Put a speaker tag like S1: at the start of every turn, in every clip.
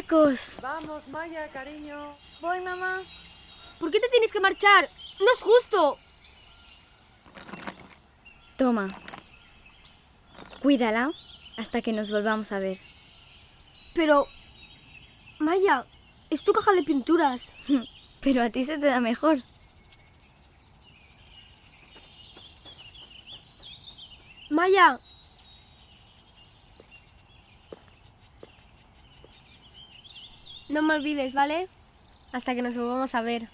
S1: Marcos.
S2: Vamos, Maya, cariño.
S1: Voy, mamá.
S3: ¿Por qué te tienes que marchar? ¡No es justo!
S1: Toma. Cuídala hasta que nos volvamos a ver.
S3: Pero... Maya, es tu caja de pinturas.
S1: Pero a ti se te da mejor.
S3: Maya. No me olvides, ¿vale? Hasta que nos volvamos a ver.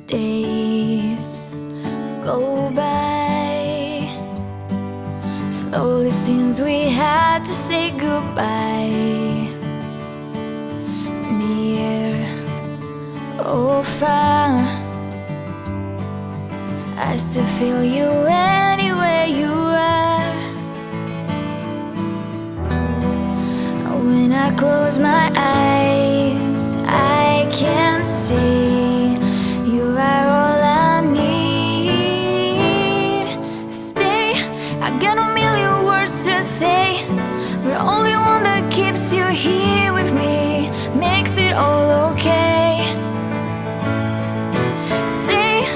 S4: Days go by slowly since we had to say goodbye. Near or far, I still feel you anywhere you are. When I close my eyes, I can't see you are all I need. Stay, I got a million words to say, but only one that keeps you here with me makes it all okay. Say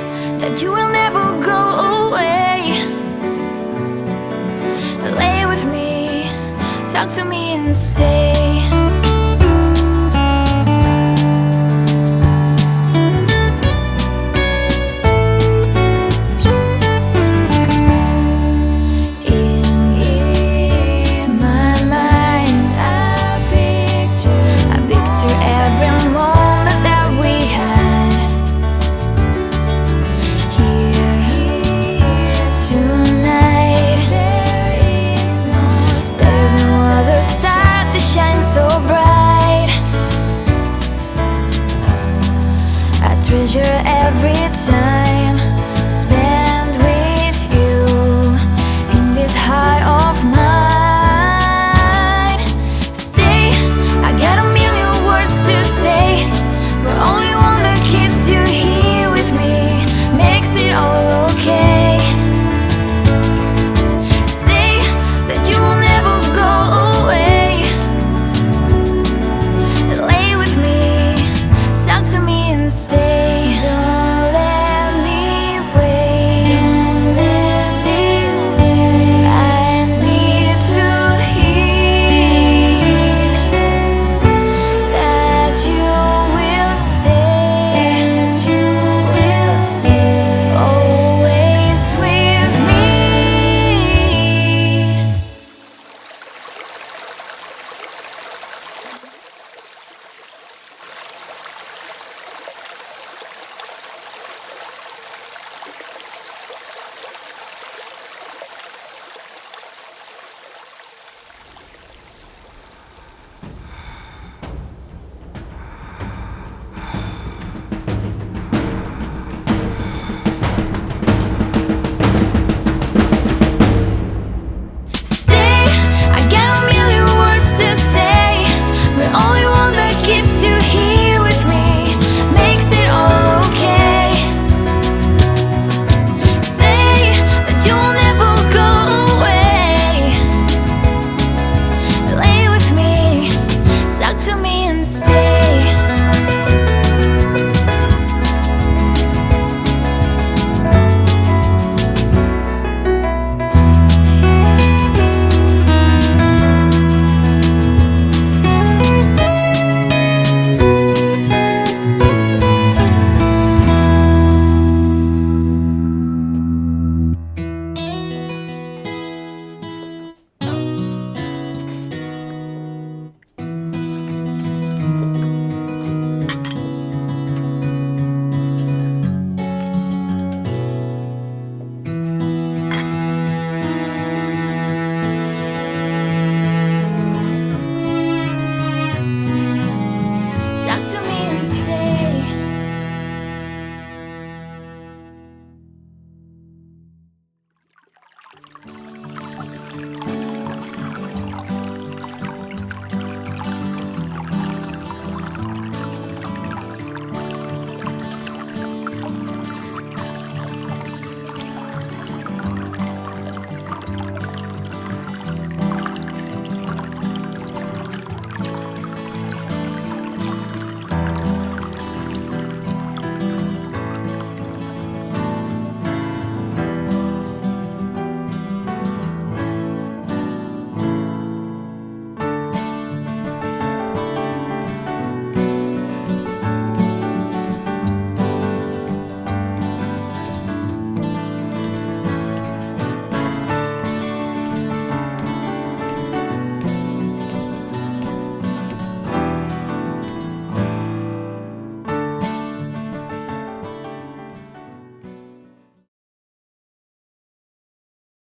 S4: that you will never go away. Lay with me, talk to me and stay.